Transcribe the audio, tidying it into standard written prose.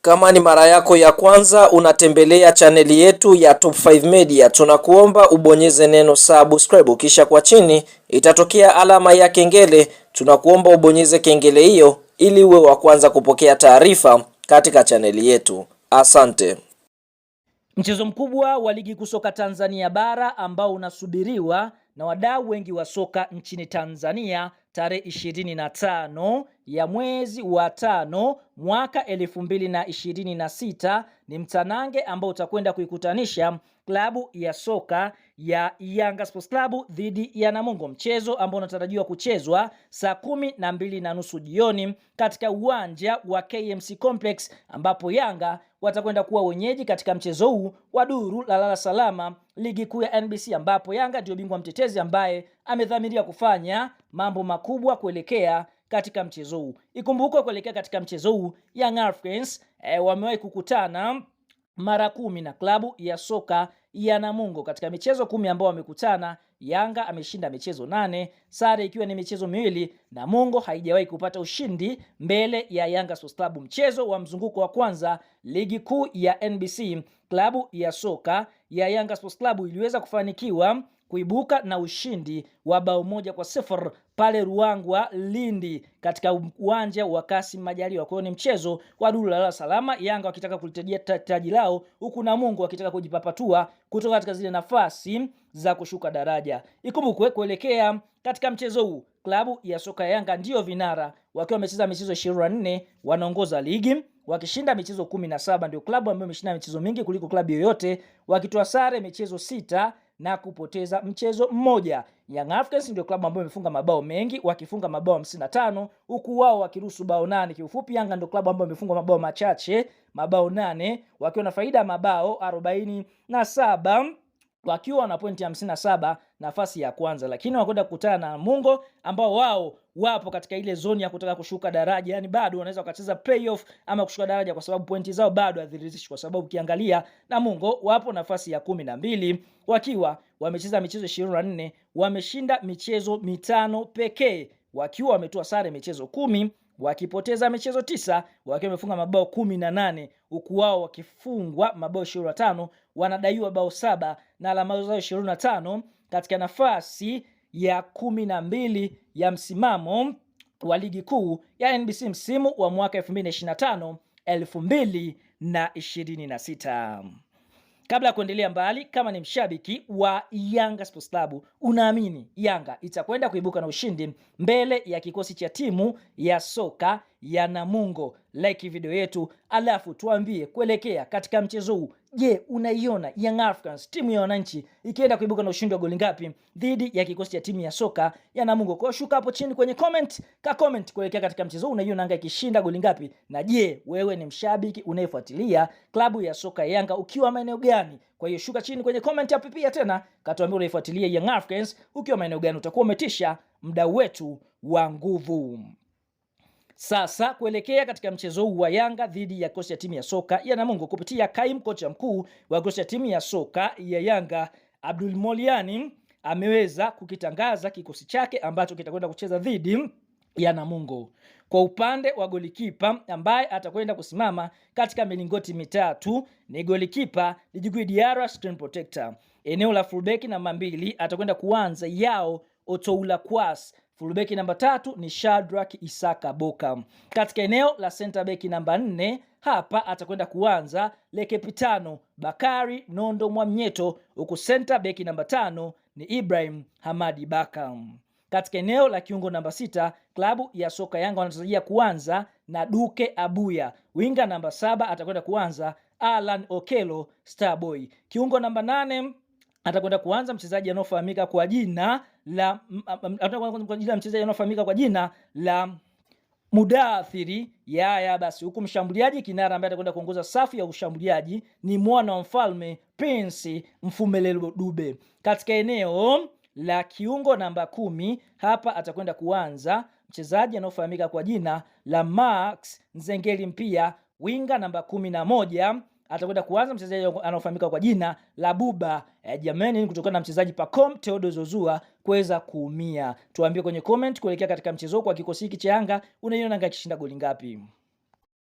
Kama ni mara yako ya kwanza unatembelea chaneli yetu ya Top 5 Media, tunakuomba ubonyeze neno subscribe, kisha kwa chini itatokea alama ya kengele. Tunakuomba ubonyeze kengele hiyo ili uwe wa kwanza kupokea taarifa katika chaneli yetu. Asante. Mchezo mkubwa wa ligi kuu soka Tanzania bara ambao unasubiriwa na wadau wengi wa soka nchini Tanzania tarehe 25 ya mwezi wa 5 mwaka 2026 ni mtanange ambao utakwenda kuikutanisha klabu ya soka ya Yanga Sports Club dhidi ya Namungo, mchezo ambao unatarajiwa kuchezwa saa 12:30 jioni katika uwanja wa KMC Complex, ambapo Yanga watakwenda kuwa wenyeji katika mchezo huu wa duru la lala salama ligi kuu ya NBC, ambapo Yanga ndio bingwa mtetezi ambaye amedhamiria kufanya mambo makubwa kuelekea katika mchezo huu. Ikumbukwe kuelekea katika mchezo huu Young Africans wamewahi kukutana mara 10 na klabu ya soka ya Namungo. Katika michezo 10 ambao wamekutana, Yanga ameshinda michezo 8, sare ikiwa ni michezo 2. Namungo haijawahi kupata ushindi mbele ya Yanga Sports Club. Mchezo wa mzunguko wa kwanza ligi kuu ya NBC, klabu ya soka ya Yanga Sports Club iliweza kufanikiwa kuibuka na ushindi wa bao 1-0 pale Ruangwa Lindi katika uwanja wa Kassim Majaliwa. Kwa hiyo ni mchezo wa duru la salama, Yanga wakitaka kulitajia taji lao, huku Namungo wakitaka kujipapatua kutoka katika zile nafasi za kushuka daraja. Ikumbukwe kuelekea katika mchezo huu klabu ya soka ya Yanga ndio vinara wakiwa wamecheza michezo 24, wanaongoza ligi wakishinda michezo 17, ndio klabu ambayo imeshinda michezo mingi kuliko klabu yoyote, wakitoa sare michezo 6 na kupoteza mchezo 1. Young Africans ndio klabu ambayo imefunga mabao mengi wakifunga mabao 55, huku wao wakiruhusu bao 8. Kiufupi Yanga ndio klabu ambayo imefunga mabao machache, mabao 8, wakiwa na faida mabao 47 wakiwa na pointi 57, nafasi ya kwanza. Lakini wakwenda kukutana na Namungo ambao wao wapo katika ile zoni ya kutaka kushuka daraja, yani bado wanaweza wakacheza playoff ama kushuka daraja kwa sababu pointi zao bado haziridhishi, kwa sababu ukiangalia Namungo wapo nafasi ya 12 wakiwa wamecheza michezo 24, wameshinda michezo 5 pekee, wakiwa wametoa sare michezo 10, wakipoteza michezo 9, wakiwa wamefunga mabao 18, huku wao wakifungwa mabao 25, wanadaiwa bao 7 na alama zao 25 katika nafasi ya 12 ya msimamo wa ligi kuu ya NBC msimu wa mwaka 2025-2026. Kabla ya kuendelea mbali, kama ni mshabiki wa Yanga Sports Club, unaamini Yanga itakwenda kuibuka na ushindi mbele ya kikosi cha timu ya soka ya Namungo, like video yetu alafu tuambie kuelekea katika mchezo huu, je, unaiona Young Africans timu ya wananchi ikienda kuibuka na ushindi wa goli ngapi dhidi ya kikosi cha timu ya soka ya Namungo? Kwa shuka hapo chini kwenye comment kuelekea katika mchezo huu, unaiona Yanga ikishinda goli ngapi? Na je, wewe ni mshabiki unayefuatilia klabu ya soka ya Yanga ukiwa maeneo gani? Kwa hiyo shuka chini kwenye comment hapo pia tena katuambia unaifuatilia Young Africans ukiwa maeneo gani, utakuwa umetisha mdau wetu wa nguvu. Sasa kuelekea katika mchezo huu wa Yanga dhidi ya kocha ya timu ya soka ya Namungo, kupitia kaimu kocha mkuu wa kocha ya timu ya soka ya Yanga Abdul Moliani ameweza kukitangaza kikosi chake ambacho kitakwenda kucheza dhidi ya Namungo. Kwa upande wa golikipa ambaye atakwenda kusimama katika milingoti mitatu ni golikipa Djigui Diarra, screen protector. Eneo la fullback namba 2 atakwenda kuanza Yao Otoula Kwas. Fullback namba 3 ni Shadrack Isaka Boka. Katika eneo la center back namba 4 hapa atakwenda kuanza Lekepitano Bakari Nondo Mwamnyeto, huku center back namba 5 ni Ibrahim Hamadi Baka. Katika eneo la kiungo namba 6 klabu ya soka Yanga wanatarajia kuanza na Duke Abuya. Winga namba 7 atakwenda kuanza Alan Okelo Starboy. Kiungo namba 8 atakwenda kuanza mchezaji anaofahamika kwa jina la Mudathiri Yaya basi, huku mshambuliaji kinara ambaye atakwenda kuongoza safu ya ushambuliaji ni mwana wa mfalme Prince Mfumelelo Dube. Katika eneo la kiungo namba 10 hapa atakwenda kuanza mchezaji anaofahamika kwa jina la Max Nzengeli Mpia. Winga namba 11 atakwenda kuanza mchezaji anaofahamika kwa jina la Buba Jameni, kutokana na mchezaji Pacome Theodore Zouzoua kuweza kuumia. Tuambie kwenye comment kuelekea katika mchezo kwa kikosi hiki cha Yanga, unaiona Yanga ikishinda goli ngapi?